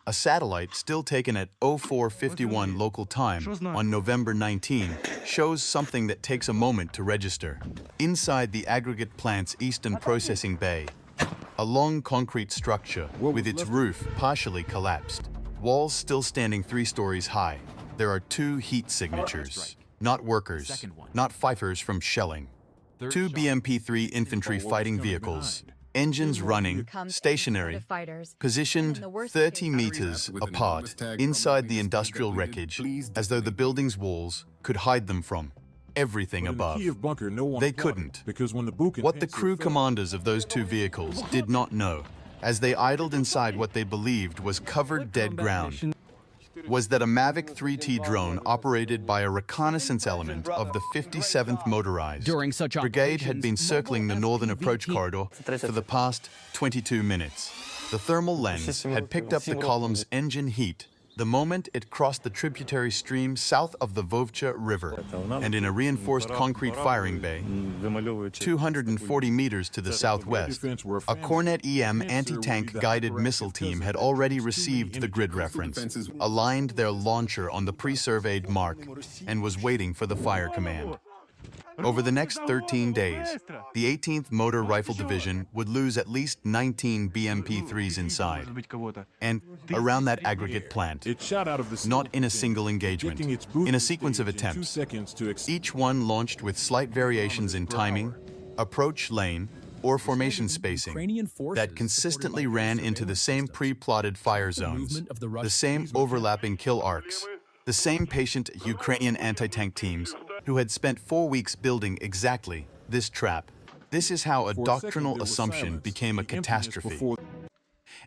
A satellite still taken at 04:51 local time on November 19 shows something that takes a moment to register. Inside the aggregate plant's eastern processing bay, a long concrete structure with its roof partially collapsed. Walls still standing 3 stories high. There are 2 heat signatures. Not workers, not fifers from shelling. 2 BMP-3 infantry fighting vehicles. Engines running, stationary, positioned 30 meters apart inside the industrial wreckage, as though the building's walls could hide them from everything above. They couldn't. What the crew commanders of those 2 vehicles did not know, as they idled inside what they believed was covered dead ground, was that a Mavic 3T drone operated by a reconnaissance element of the 57th Motorized Brigade had been circling the northern approach corridor for the past 22 minutes. The thermal lens had picked up the column's engine heat the moment it crossed the tributary stream south of the Vovchansk River, and in a reinforced concrete firing bay, 240 meters to the southwest, a Kornet EM anti-tank guided missile team had already received the grid reference, aligned their launcher on the pre-surveyed mark, and was waiting for the fire command. Over the next 13 days, the 18th Motor Rifle Division would lose at least 19 BMP-3s inside and around that aggregate plant, not in a single engagement, in a sequence of attempts, each one launched with slight variations in timing, approach lane, or formation spacing that consistently ran into the same pre-plotted fire zones, the same overlapping kill arcs, the same patient Ukrainian anti-tank teams who had spent 4 weeks building exactly this trap. This is how a doctrinal assumption became a catastrophe.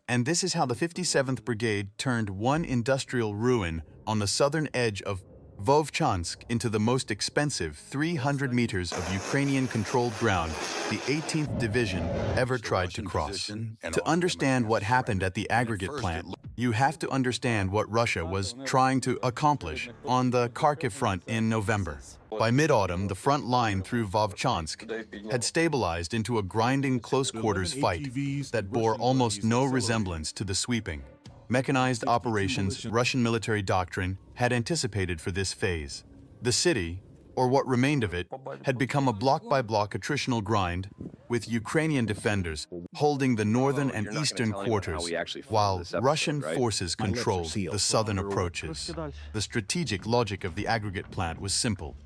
And this is how the 57th Brigade turned one industrial ruin on the southern edge of Vovchansk into the most expensive 300 meters of Ukrainian-controlled ground the 18th Division ever tried to cross. To understand what happened at the aggregate plant, you have to understand what Russia was trying to accomplish on the Kharkiv front in November. By mid-autumn, the front line through Vovchansk had stabilized into a grinding close-quarters fight that bore almost no resemblance to the sweeping, mechanized operations Russian military doctrine had anticipated for this phase. The city, or what remained of it, had become a block-by-block attritional grind, with Ukrainian defenders holding the northern and eastern quarters, while Russian forces controlled the southern approaches. The strategic logic of the aggregate plant was simple.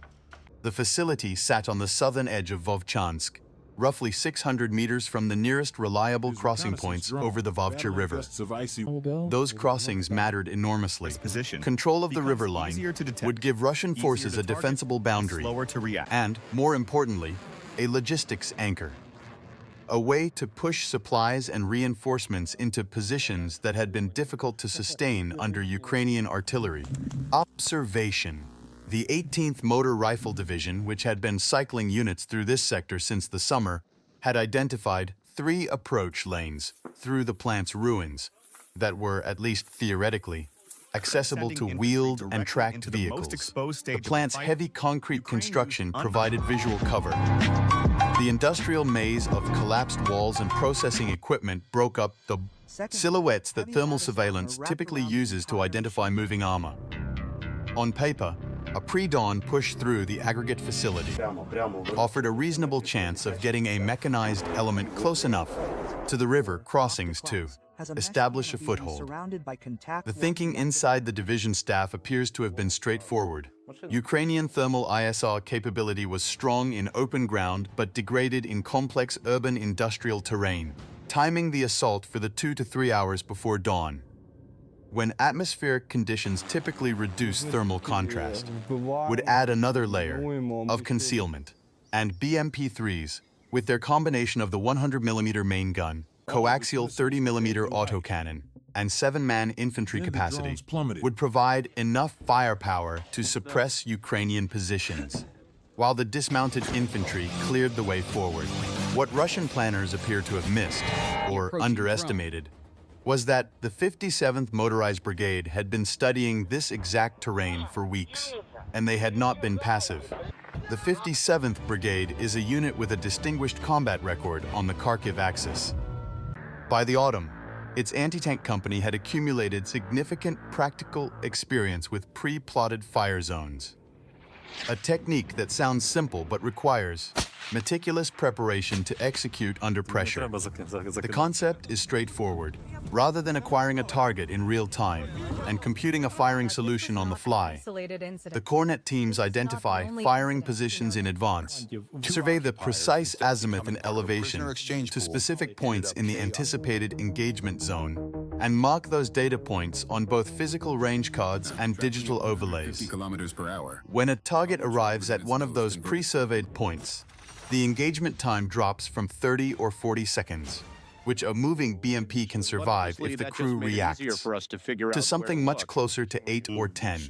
The facility sat on the southern edge of Vovchansk, roughly 600 meters from the nearest reliable crossing points over the Vovchansk River. Those crossings mattered enormously. Control of the river line would give Russian forces a defensible boundary and, more importantly, a logistics anchor. A way to push supplies and reinforcements into positions that had been difficult to sustain under Ukrainian artillery. Observation. The 18th Motor Rifle Division, which had been cycling units through this sector since the summer, had identified 3 approach lanes through the plant's ruins that were, at least theoretically, accessible to wheeled and tracked vehicles. The plant's heavy concrete construction provided visual cover. The industrial maze of collapsed walls and processing equipment broke up the silhouettes that thermal surveillance typically uses to identify moving armor. On paper, a pre-dawn push through the aggregate facility offered a reasonable chance of getting a mechanized element close enough to the river crossings to establish a foothold. The thinking inside the division staff appears to have been straightforward. Ukrainian thermal ISR capability was strong in open ground but degraded in complex urban industrial terrain, timing the assault for the 2 to 3 hours before dawn, when atmospheric conditions typically reduce thermal contrast, would add another layer of concealment. And BMP-3s, with their combination of the 100mm main gun, coaxial 30mm autocannon, and 7-man infantry capacity, would provide enough firepower to suppress Ukrainian positions, while the dismounted infantry cleared the way forward. What Russian planners appear to have missed, or underestimated, was that the 57th Motorized Brigade had been studying this exact terrain for weeks, and they had not been passive. The 57th Brigade is a unit with a distinguished combat record on the Kharkiv axis. By the autumn, its anti-tank company had accumulated significant practical experience with pre-plotted fire zones. A technique that sounds simple but requires meticulous preparation to execute under pressure. The concept is straightforward. Rather than acquiring a target in real time and computing a firing solution on the fly, the Kornet teams identify firing positions in advance, survey the precise azimuth and elevation to specific points in the anticipated engagement zone, and mark those data points on both physical range cards and digital overlays. When a target arrives at one of those pre-surveyed points, the engagement time drops from 30 or 40 seconds, which a moving BMP can survive if the crew reacts, to something much closer to 8 or 10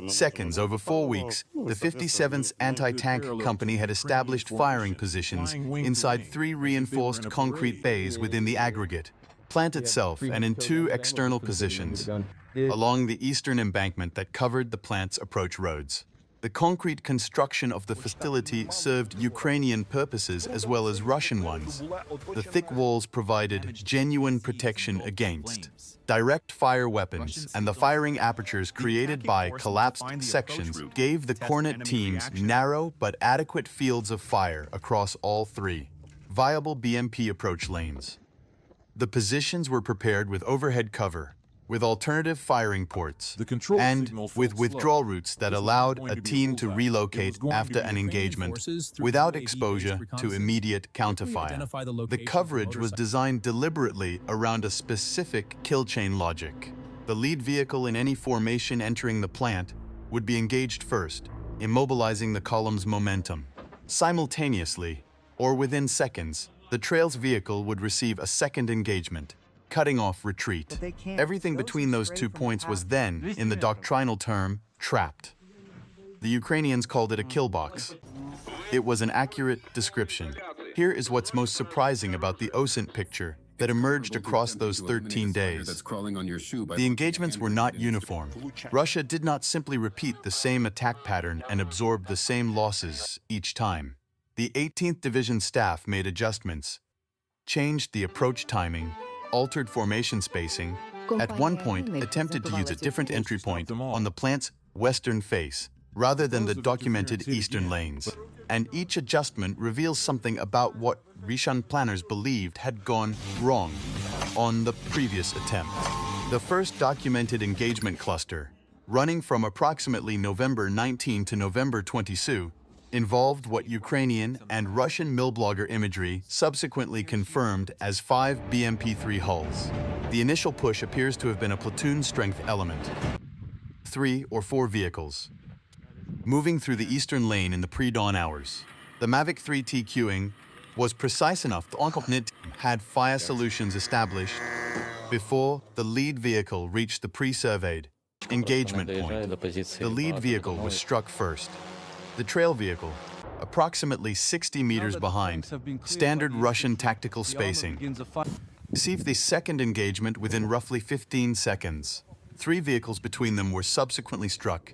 seconds. Over 4 weeks, the 57th Anti-Tank Company had established firing positions inside 3 reinforced concrete bays within the aggregate plant itself and in 2 external positions along the eastern embankment that covered the plant's approach roads. The concrete construction of the facility served Ukrainian purposes as well as Russian ones. The thick walls provided genuine protection against direct fire weapons, and the firing apertures created by collapsed sections gave the Kornet teams narrow but adequate fields of fire across all 3 viable BMP approach lanes. The positions were prepared with overhead cover, with alternative firing ports, and with withdrawal routes that allowed a team to relocate after an engagement without exposure to immediate counterfire. The coverage was designed deliberately around a specific kill chain logic. The lead vehicle in any formation entering the plant would be engaged first, immobilizing the column's momentum. Simultaneously, or within seconds, the trail's vehicle would receive a second engagement, cutting off retreat. Everything between those 2 points was then, in the doctrinal term, trapped. The Ukrainians called it a killbox. It was an accurate description. Here is what's most surprising about the OSINT picture that emerged across those 13 days. The engagements were not uniform. Russia did not simply repeat the same attack pattern and absorb the same losses each time. The 18th Division staff made adjustments, changed the approach timing, altered formation spacing, at one point attempted to use a different entry point on the plant's western face rather than the documented eastern lanes. And each adjustment reveals something about what Russian planners believed had gone wrong on the previous attempt. The first documented engagement cluster, running from approximately November 19 to November 22, involved what Ukrainian and Russian millblogger imagery subsequently confirmed as 5 BMP-3 hulls. The initial push appears to have been a platoon-strength element, 3 or 4 vehicles, moving through the eastern lane in the pre-dawn hours. The Mavic 3 TQing was precise enough the Kornet had fire solutions established before the lead vehicle reached the pre-surveyed engagement point. The lead vehicle was struck first. The trail vehicle, approximately 60 meters behind, standard Russian tactical spacing, received the second engagement within roughly 15 seconds. 3 vehicles between them were subsequently struck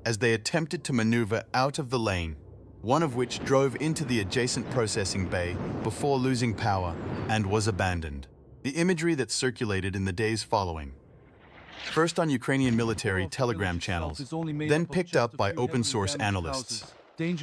as they attempted to maneuver out of the lane, one of which drove into the adjacent processing bay before losing power and was abandoned. The imagery that circulated in the days following, first on Ukrainian military telegram channels, then picked up by open-source analysts,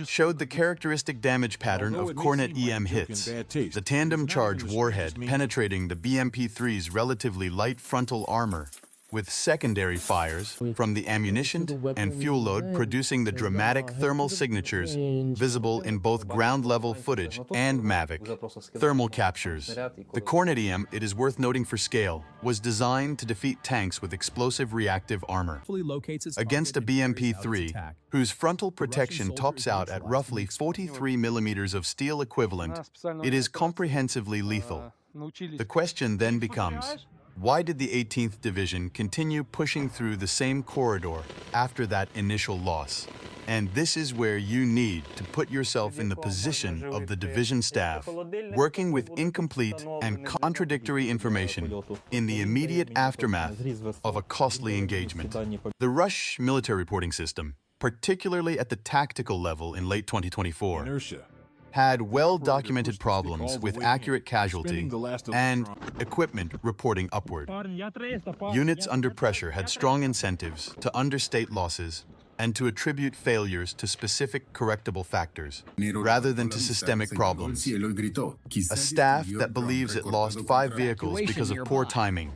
showed the characteristic damage pattern of Kornet EM hits, the tandem charge warhead penetrating the BMP-3's relatively light frontal armor, with secondary fires from the ammunition and fuel load producing the dramatic thermal signatures visible in both ground-level footage and Mavic thermal captures. The Kornet EM, it is worth noting for scale, was designed to defeat tanks with explosive reactive armor against a BMP-3, whose frontal protection tops out at roughly 43 millimeters of steel equivalent. It is comprehensively lethal. The question then becomes, why did the 18th Division continue pushing through the same corridor after that initial loss? And this is where you need to put yourself in the position of the division staff, working with incomplete and contradictory information in the immediate aftermath of a costly engagement. The Rush military reporting system, particularly at the tactical level in late 2024, had well-documented problems with accurate casualty and equipment reporting upward. Units under pressure had strong incentives to understate losses and to attribute failures to specific correctable factors, rather than to systemic problems. A staff that believes it lost 5 vehicles because of poor timing,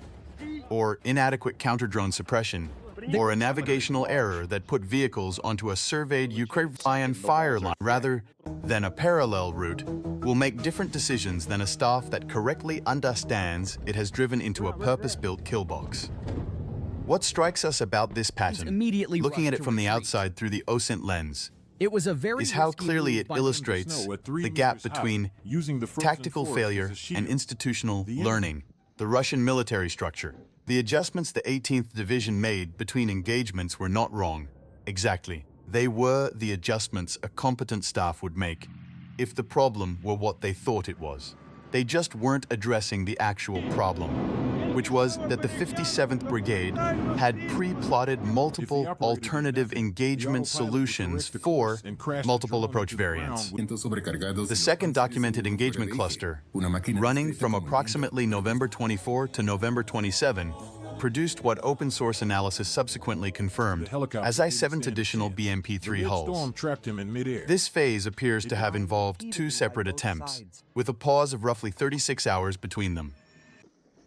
or inadequate counter-drone suppression, or a navigational error that put vehicles onto a surveyed Ukrainian fire line rather than a parallel route, will make different decisions than a staff that correctly understands it has driven into a purpose-built Killbox. What strikes us about this pattern, looking at it from the outside through the OSINT lens, is how clearly it illustrates the gap between tactical failure and institutional learning, the Russian military structure. The adjustments the 18th Division made between engagements were not wrong. Exactly. They were the adjustments a competent staff would make if the problem were what they thought it was. They just weren't addressing the actual problem, which was that the 57th Brigade had pre-plotted multiple alternative engagement solutions for multiple approach variants. The second documented engagement cluster, running from approximately November 24 to November 27, produced what open source analysis subsequently confirmed as I-7 additional BMP-3 hulls. This phase appears to have involved 2 separate attempts, with a pause of roughly 36 hours between them.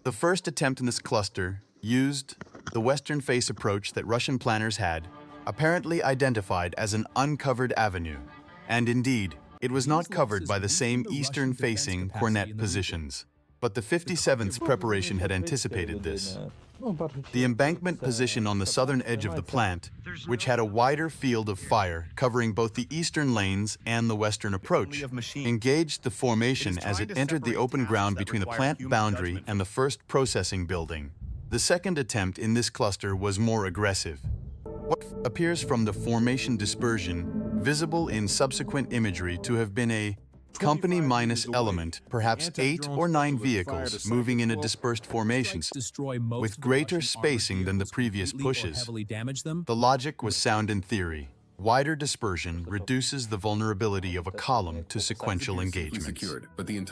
The first attempt in this cluster used the western face approach that Russian planners had apparently identified as an uncovered avenue, and indeed, it was not covered by the same eastern-facing Kornet positions. But the 57th's preparation had anticipated this. The embankment position on the southern edge of the plant, which had a wider field of fire covering both the eastern lanes and the western approach, engaged the formation as it entered the open ground between the plant boundary and the first processing building. The second attempt in this cluster was more aggressive. What appears from the formation dispersion, visible in subsequent imagery to have been a company-minus element, perhaps 8 or 9 vehicles moving in a dispersed formations, with greater spacing than the previous pushes. The logic was sound in theory. Wider dispersion reduces the vulnerability of a column to sequential engagements.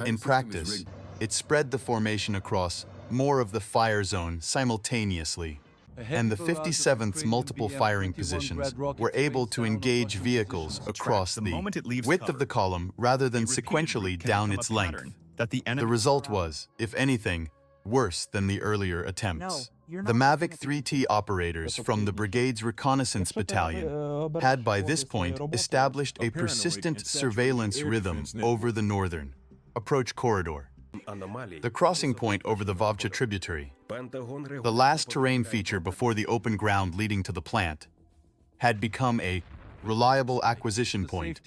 In practice, it spread the formation across more of the fire zone simultaneously, and the 57th's multiple firing positions were able to engage vehicles across the width of the column rather than sequentially down its length. The result was, if anything, worse than the earlier attempts. The Mavic 3T operators from the brigade's reconnaissance battalion had by this point established a persistent surveillance rhythm over the northern approach corridor, the crossing point over the Vovchansk tributary, the last terrain feature before the open ground leading to the plant, had become a reliable acquisition point.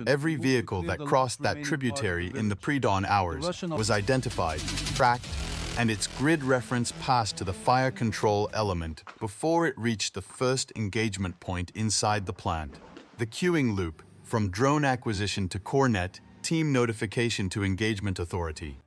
Every vehicle that crossed that tributary in the pre-dawn hours was identified, tracked, and its grid reference passed to the fire control element before it reached the first engagement point inside the plant. The queuing loop, from drone acquisition to Kornet, team notification to engagement authority,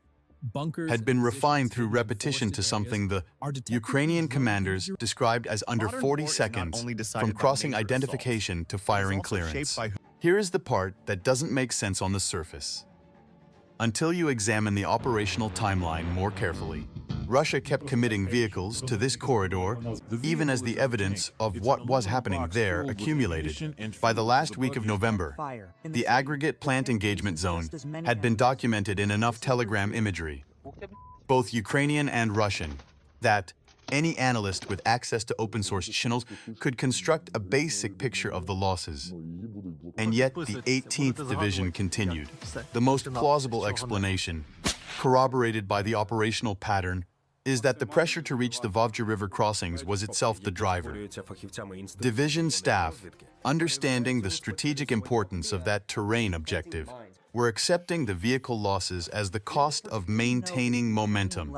had been refined through repetition to something the Ukrainian commanders described as under 40 seconds from crossing identification to firing clearance. Here is the part that doesn't make sense on the surface. Until you examine the operational timeline more carefully, Russia kept committing vehicles to this corridor even as the evidence of what was happening there accumulated. By the last week of November, the aggregate plant engagement zone had been documented in enough telegram imagery, both Ukrainian and Russian, that any analyst with access to open-source channels could construct a basic picture of the losses. And yet the 18th Division continued. The most plausible explanation, corroborated by the operational pattern, is that the pressure to reach the Vovcha River crossings was itself the driver. Division staff, understanding the strategic importance of that terrain objective, were accepting the vehicle losses as the cost of maintaining momentum,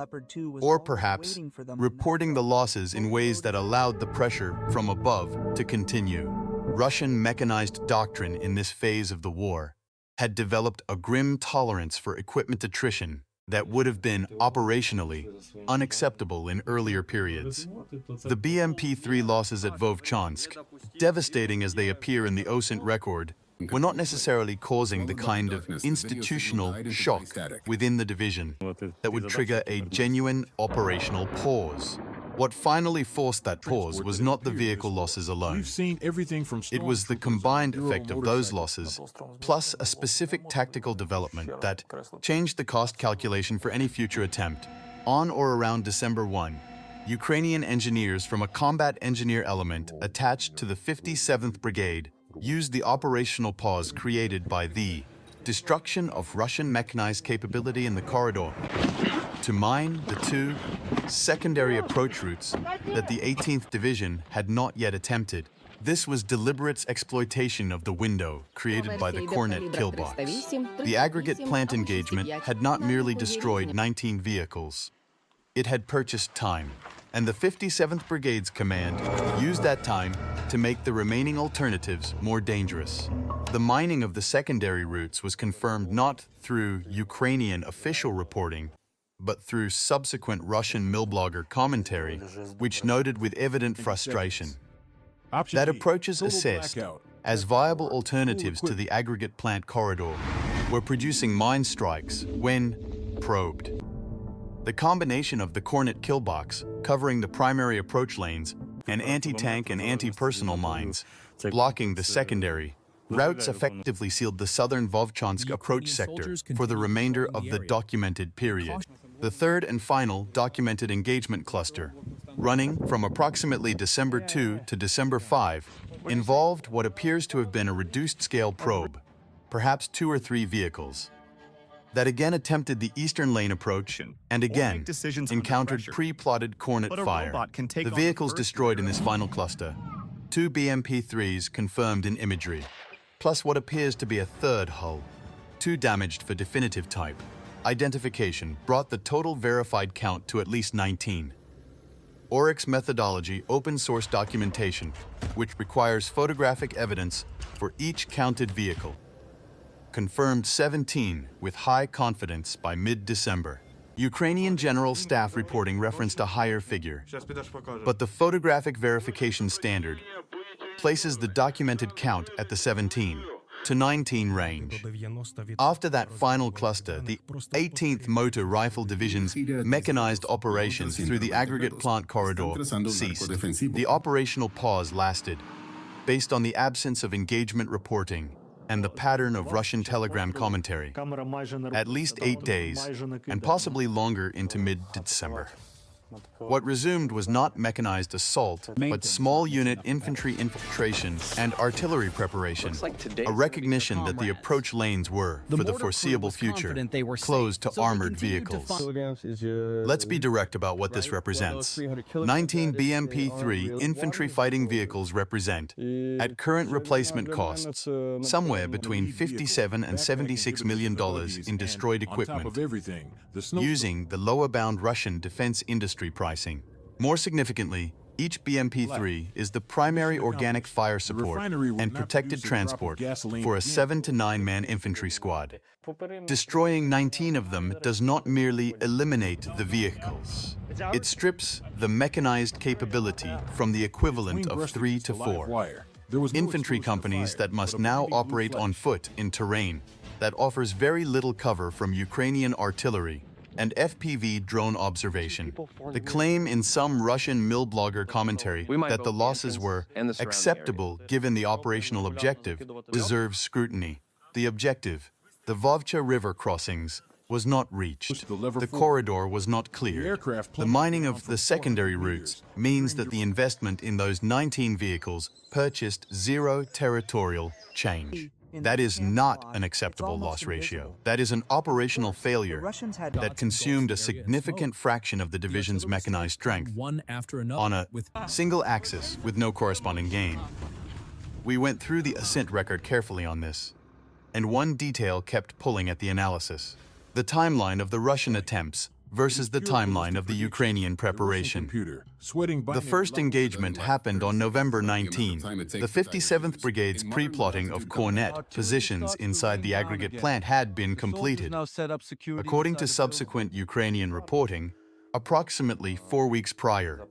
or perhaps reporting the losses in ways that allowed the pressure from above to continue. Russian mechanized doctrine in this phase of the war had developed a grim tolerance for equipment attrition that would have been operationally unacceptable in earlier periods. The BMP-3 losses at Vovchansk, devastating as they appear in the OSINT record, were not necessarily causing the kind of institutional shock within the division that would trigger a genuine operational pause. What finally forced that pause was not the vehicle losses alone. It was the combined effect of those losses, plus a specific tactical development that changed the cost calculation for any future attempt. On or around December 1, Ukrainian engineers from a combat engineer element attached to the 57th Brigade used the operational pause created by the destruction of Russian mechanized capability in the corridor to mine the two secondary approach routes that the 18th Division had not yet attempted. This was deliberate exploitation of the window created by the Kornet Killbox. The aggregate plant engagement had not merely destroyed 19 vehicles. It had purchased time, and the 57th Brigade's command used that time to make the remaining alternatives more dangerous. The mining of the secondary routes was confirmed not through Ukrainian official reporting, but through subsequent Russian millblogger commentary, which noted with evident frustration that approaches assessed as viable alternatives to the aggregate plant corridor were producing mine strikes when probed. The combination of the Kornet Killbox, covering the primary approach lanes, and anti-tank and anti-personnel mines, blocking the secondary routes, effectively sealed the southern Vovchansk approach sector for the remainder of the documented period. The third and final documented engagement cluster, running from approximately December 2 to December 5, involved what appears to have been a reduced-scale probe, perhaps 2 or 3 vehicles, that again attempted the eastern lane approach and again encountered pre-plotted Kornet fire. The vehicles destroyed in this final cluster, 2 BMP-3s confirmed in imagery, plus what appears to be a third hull, 2 damaged for definitive type. Identification brought the total verified count to at least 19. Oryx methodology open source documentation, which requires photographic evidence for each counted vehicle, confirmed 17 with high confidence by mid-December. Ukrainian General Staff reporting referenced a higher figure, but the photographic verification standard places the documented count at the 17 to 19 range. After that final cluster, the 18th Motor Rifle Division's mechanized operations through the aggregate plant corridor ceased. The operational pause lasted, based on the absence of engagement reporting and the pattern of Russian telegram commentary, at least 8 days, and possibly longer into mid-December. What resumed was not mechanized assault, but small unit infantry infiltration and artillery preparation, a recognition that the approach lanes were, for the foreseeable future, closed to armored vehicles. Let's be direct about what this represents. 19 BMP-3 infantry fighting vehicles represent, at current replacement costs, somewhere between $57 and $76 million in destroyed equipment, using the lower-bound Russian defense industry pricing. More significantly, each BMP-3 is the primary organic fire support and protected transport for a 7 to 9 man infantry squad. Destroying 19 of them does not merely eliminate the vehicles. It strips the mechanized capability from the equivalent of 3 to 4 infantry companies that must now operate on foot in terrain that offers very little cover from Ukrainian artillery and FPV drone observation. The claim in some Russian millblogger commentary that the losses were acceptable given the operational objective deserves scrutiny. The objective, the Vovcha river crossings, was not reached. The corridor was not cleared. The mining of the secondary routes means that the investment in those 19 vehicles purchased zero territorial change. That is not an acceptable loss ratio. That is an operational failure that consumed a significant fraction of the division's mechanized strength on a single axis with no corresponding gain. We went through the ascent record carefully on this, and one detail kept pulling at the analysis: the timeline of the Russian attempts versus the timeline of the Ukrainian preparation. The first engagement happened on November 19. The 57th Brigade's pre-plotting of Kornet positions inside the aggregate plant had been completed. According to subsequent Ukrainian reporting, approximately 4 weeks prior,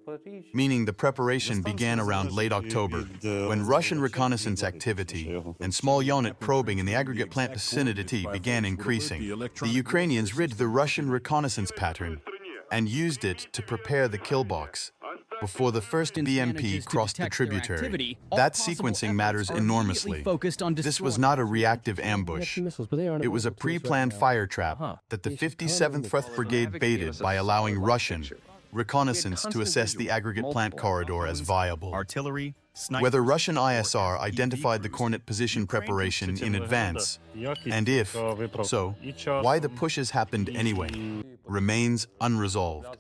meaning the preparation began around late October, when Russian reconnaissance activity and small unit probing in the aggregate plant vicinity began increasing. The Ukrainians read the Russian reconnaissance pattern and used it to prepare the Killbox before the first BMP crossed the tributary. That sequencing matters enormously. This was not a reactive ambush. It was a pre-planned fire trap that the 57th Brigade baited by allowing Russian reconnaissance to assess the aggregate plant corridor as viable. Artillery, Whether Russian ISR identified the Kornet position preparation in advance, and if so, why the pushes happened anyway, remains unresolved.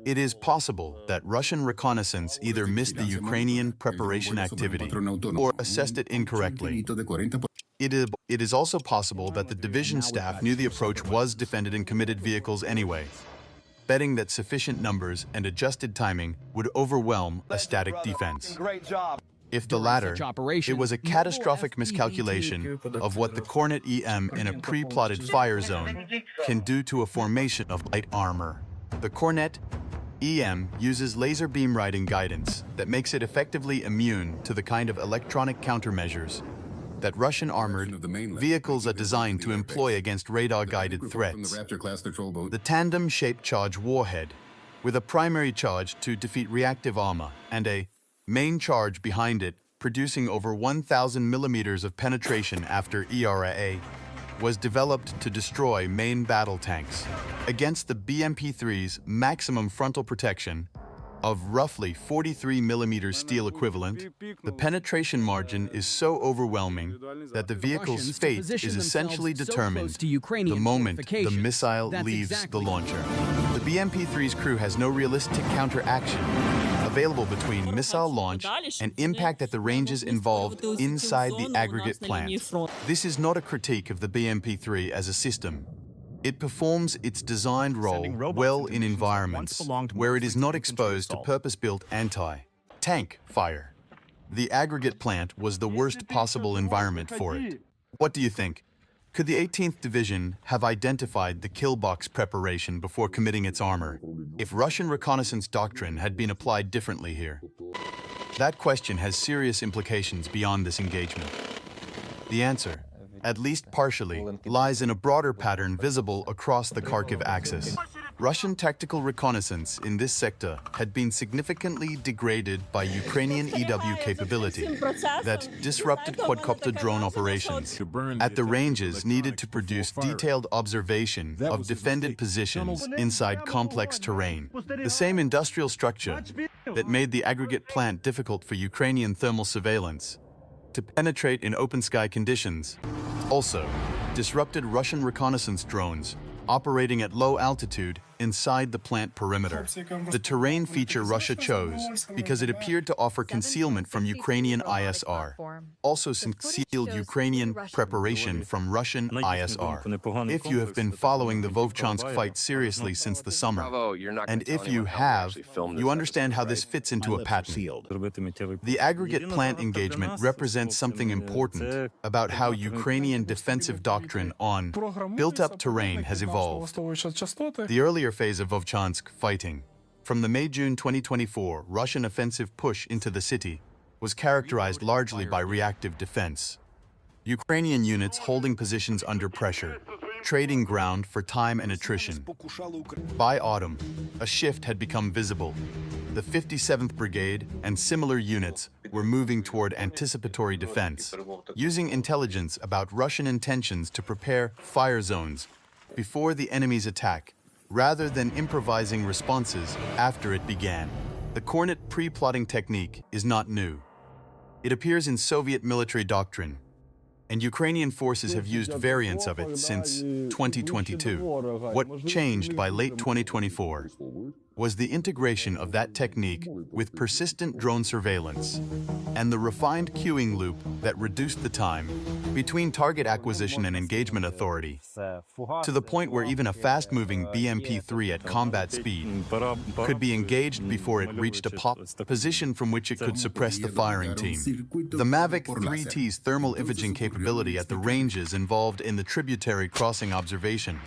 It is possible that Russian reconnaissance either missed the Ukrainian preparation activity or assessed it incorrectly. It is also possible that the division staff knew the approach was defended in committed vehicles anyway, betting that sufficient numbers and adjusted timing would overwhelm a static defense. If the latter, it was a catastrophic miscalculation of what the Kornet EM in a pre-plotted fire zone can do to a formation of light armor. The Kornet EM uses laser beam riding guidance that makes it effectively immune to the kind of electronic countermeasures that Russian armored vehicles are designed to employ against radar-guided threats. The tandem-shaped charge warhead, with a primary charge to defeat reactive armor and a main charge behind it producing over 1,000 millimeters of penetration after ERA, was developed to destroy main battle tanks. Against the BMP-3s' maximum frontal protection of roughly 43 millimeters steel equivalent, the penetration margin is so overwhelming that the vehicle's fate is essentially determined the moment the missile leaves the launcher. The BMP-3's crew has no realistic counteraction available between missile launch and impact at the ranges involved inside the aggregate plant. This is not a critique of the BMP-3 as a system. It performs its designed role well in environments where it is not exposed to purpose-built anti-tank fire. The aggregate plant was the worst possible environment for it. What do you think? Could the 18th Division have identified the Killbox preparation before committing its armor, if Russian reconnaissance doctrine had been applied differently here? That question has serious implications beyond this engagement. The answer, at least partially, lies in a broader pattern visible across the Kharkiv axis. Russian tactical reconnaissance in this sector had been significantly degraded by Ukrainian EW capability that disrupted quadcopter drone operations at the ranges needed to produce detailed observation of defended positions inside complex terrain. The same industrial structure that made the aggregate plant difficult for Ukrainian thermal surveillance to penetrate in open sky conditions also disrupted Russian reconnaissance drones operating at low altitude inside the plant perimeter. The terrain feature Russia chose because it appeared to offer concealment from Ukrainian ISR, also concealed Ukrainian preparation from Russian ISR. If you have been following the Vovchansk fight seriously since the summer, and if you have, you understand how this fits into a pattern. The aggregate plant engagement represents something important about how Ukrainian defensive doctrine on built-up terrain has evolved. The earlier phase of Vovchansk fighting, from the May-June 2024 Russian offensive push into the city, was characterized largely by reactive defense. Ukrainian units holding positions under pressure, trading ground for time and attrition. By autumn, a shift had become visible. The 57th Brigade and similar units were moving toward anticipatory defense, using intelligence about Russian intentions to prepare fire zones before the enemy's attack, rather than improvising responses after it began. The Kornet pre-plotting technique is not new. It appears in Soviet military doctrine, and Ukrainian forces have used variants of it since 2022. What changed by late 2024 was the integration of that technique with persistent drone surveillance and the refined queuing loop that reduced the time between target acquisition and engagement authority to the point where even a fast-moving BMP-3 at combat speed could be engaged before it reached a position from which it could suppress the firing team. The Mavic 3T's thermal imaging capability at the ranges involved in the tributary crossing observation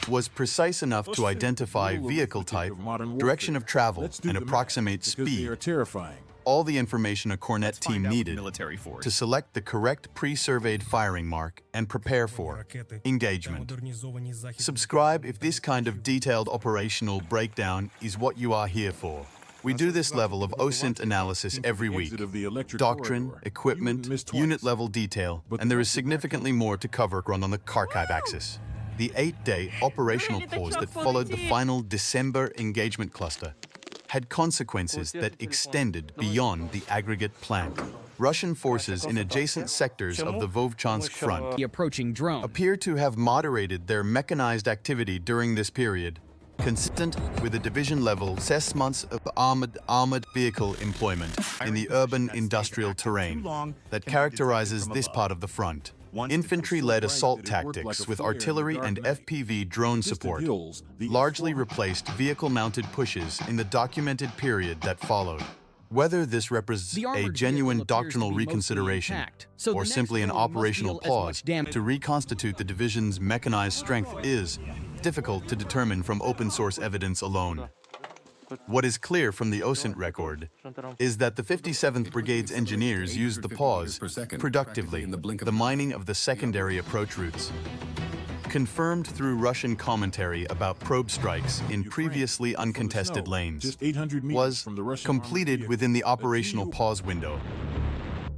was precise enough to identify vehicle type, direction of travel, and approximate speed. All the information a Kornet team needed to select the correct pre-surveyed firing mark and prepare for engagement. Subscribe if this kind of detailed operational breakdown is what you are here for. We do this level of OSINT analysis every week. Doctrine, equipment, unit-level detail, and there is significantly more to cover on the Kharkiv axis. The 8-day operational pause that followed the final December engagement cluster had consequences that extended beyond the aggregate plant. Russian forces in adjacent sectors of the Vovchansk front The approaching drone. appear to have moderated their mechanized activity during this period, consistent with the division-level assessments of armored vehicle employment in the urban industrial terrain that characterizes this part of the front. Infantry-led assault tactics with artillery and FPV drone support largely replaced vehicle-mounted pushes in the documented period that followed. Whether this represents a genuine doctrinal reconsideration or simply an operational pause to reconstitute the division's mechanized strength is difficult to determine from open-source evidence alone. What is clear from the OSINT record is that the 57th Brigade's engineers used the pause productively, the mining of the secondary approach routes. Confirmed through Russian commentary about probe strikes in previously uncontested lanes, was completed within the operational pause window.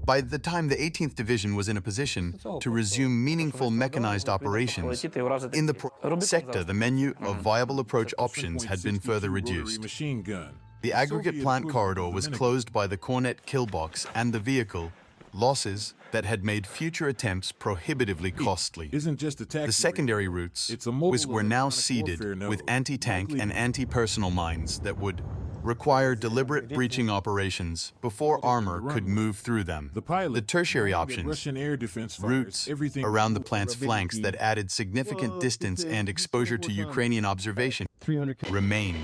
By the time the 18th Division was in a position to resume meaningful mechanized operations, in the sector the menu of viable approach options had been further reduced. The aggregate plant corridor was closed by the Kornet Killbox and the vehicle, losses that had made future attempts prohibitively costly. The secondary routes were now seeded with anti-tank and anti-personnel mines that would require deliberate breaching operations before armor could move through them. The tertiary options, routes around the plant's flanks that added significant distance and exposure to Ukrainian observation remained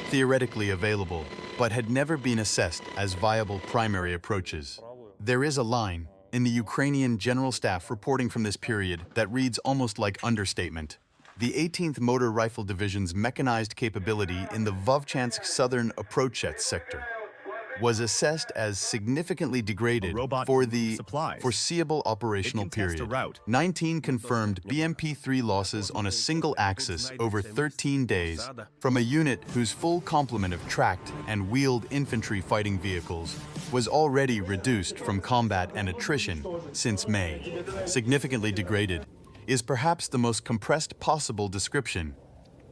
theoretically available, but had never been assessed as viable primary approaches. There is a line in the Ukrainian General Staff reporting from this period that reads almost like understatement. The 18th Motor Rifle Division's mechanized capability in the Vovchansk southern approach sector was assessed as significantly degraded for the foreseeable operational period. 19 confirmed BMP-3 losses on a single axis over 13 days from a unit whose full complement of tracked and wheeled infantry fighting vehicles was already reduced from combat and attrition since May. Significantly degraded is perhaps the most compressed possible description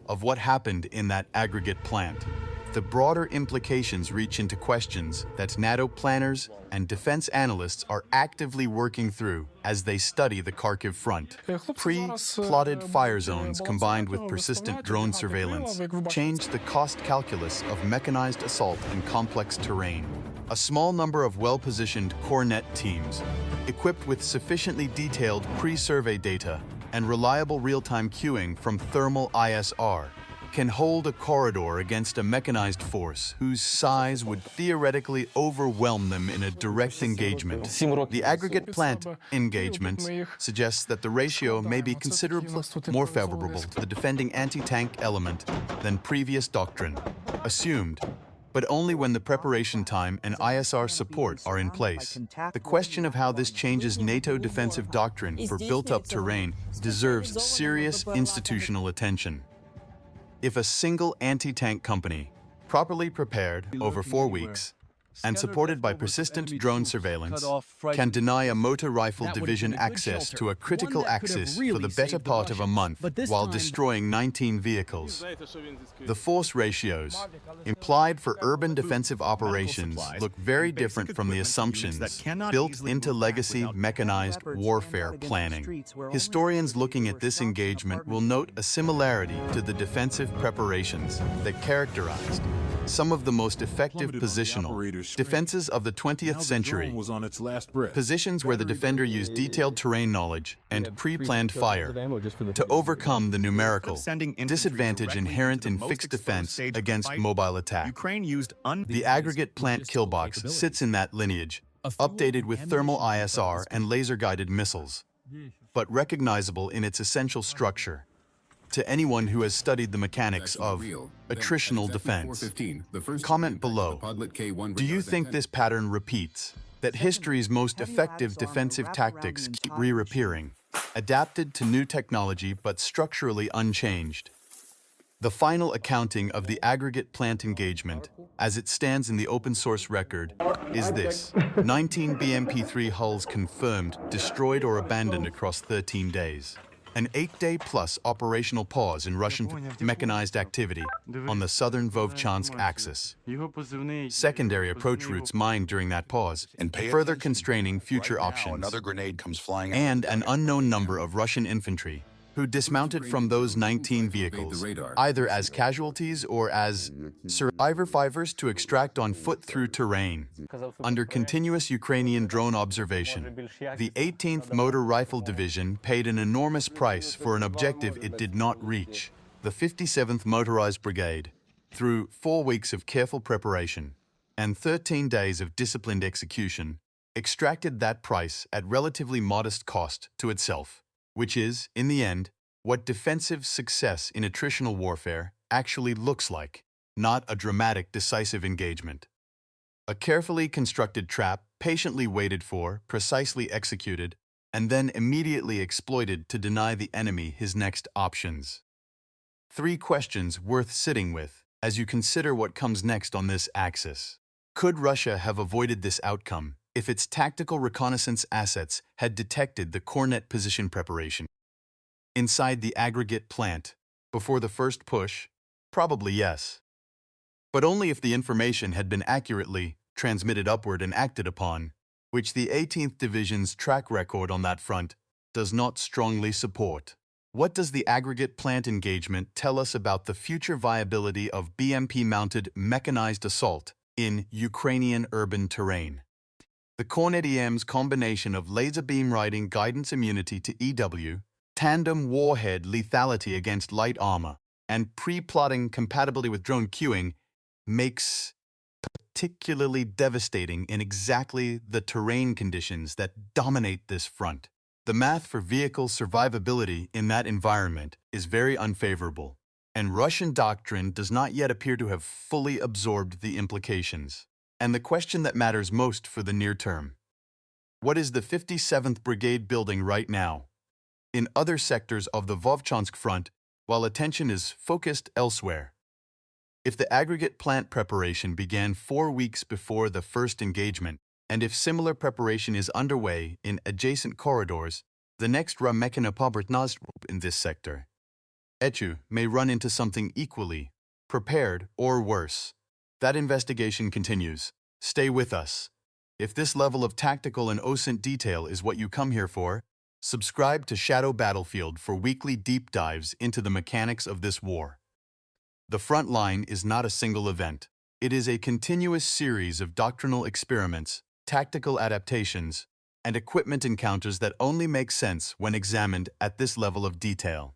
of what happened in that aggregate plant. The broader implications reach into questions that NATO planners and defense analysts are actively working through as they study the Kharkiv front. Pre-plotted fire zones combined with persistent drone surveillance changed the cost calculus of mechanized assault in complex terrain. A small number of well-positioned Kornet teams, equipped with sufficiently detailed pre-survey data and reliable real-time queuing from thermal ISR, can hold a corridor against a mechanized force whose size would theoretically overwhelm them in a direct engagement. The aggregate plant engagement suggests that the ratio may be considerably more favorable to the defending anti-tank element than previous doctrine assumed, but only when the preparation time and ISR support are in place. The question of how this changes NATO defensive doctrine for built-up terrain deserves serious institutional attention. If a single anti-tank company, properly prepared over 4 weeks, and supported by persistent drone surveillance, can deny a motor rifle division access to a critical axis for the better part of a month while destroying 19 vehicles. The force ratios implied for urban defensive operations look very different from the assumptions built into legacy mechanized warfare planning. Historians looking at this engagement will note a similarity to the defensive preparations that characterized some of the most effective positional defenses of the 20th century, positions where the defender used detailed terrain knowledge and pre-planned fire to overcome the numerical disadvantage inherent in fixed defense against mobile attack. The aggregate plant Killbox sits in that lineage, updated with thermal ISR and laser-guided missiles, but recognizable in its essential structure. to anyone who has studied the mechanics of attritional defense. Comment below. Do you think this pattern repeats? That history's most effective defensive tactics keep reappearing, adapted to new technology but structurally unchanged? The final accounting of the aggregate plant engagement, as it stands in the open source record, is this: 19 BMP-3 hulls confirmed, destroyed or abandoned across 13 days. An 8-day-plus operational pause in Russian mechanized activity on the southern Vovchansk axis. Secondary approach routes mined during that pause, further constraining future options. Another grenade comes flying out. And an unknown number of Russian infantry who dismounted from those 19 vehicles, either as casualties or as survivors to extract on foot through terrain. Under continuous Ukrainian drone observation, the 18th Motor Rifle Division paid an enormous price for an objective it did not reach. The 57th Motorized Brigade, through 4 weeks of careful preparation and 13 days of disciplined execution, extracted that price at relatively modest cost to itself, which is, in the end, what defensive success in attritional warfare actually looks like, not a dramatic, decisive engagement. A carefully constructed trap, patiently waited for, precisely executed, and then immediately exploited to deny the enemy his next options. 3 questions worth sitting with as you consider what comes next on this axis. Could Russia have avoided this outcome if its tactical reconnaissance assets had detected the Kornet position preparation inside the aggregate plant before the first push? Probably yes. But only if the information had been accurately transmitted upward and acted upon, which the 18th Division's track record on that front does not strongly support. What does the aggregate plant engagement tell us about the future viability of BMP-mounted mechanized assault in Ukrainian urban terrain? The Kornet ATGM's combination of laser beam riding guidance immunity to EW, tandem warhead lethality against light armor, and pre-plotting compatibility with drone queuing makes particularly devastating in exactly the terrain conditions that dominate this front. The math for vehicle survivability in that environment is very unfavorable, and Russian doctrine does not yet appear to have fully absorbed the implications. And the question that matters most for the near term: what is the 57th Brigade building right now? In other sectors of the Vovchansk front, while attention is focused elsewhere. If the aggregate plant preparation began 4 weeks before the first engagement, and if similar preparation is underway in adjacent corridors, the next mechanized in this sector, Echu, may run into something equally prepared or worse. That investigation continues. Stay with us. If this level of tactical and OSINT detail is what you come here for, subscribe to Shadow Battlefield for weekly deep dives into the mechanics of this war. The front line is not a single event. It is a continuous series of doctrinal experiments, tactical adaptations, and equipment encounters that only make sense when examined at this level of detail.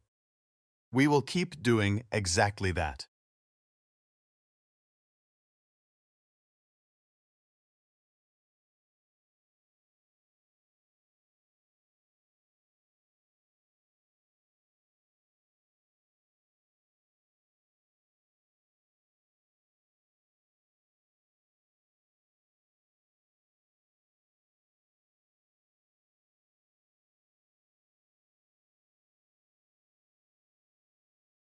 We will keep doing exactly that.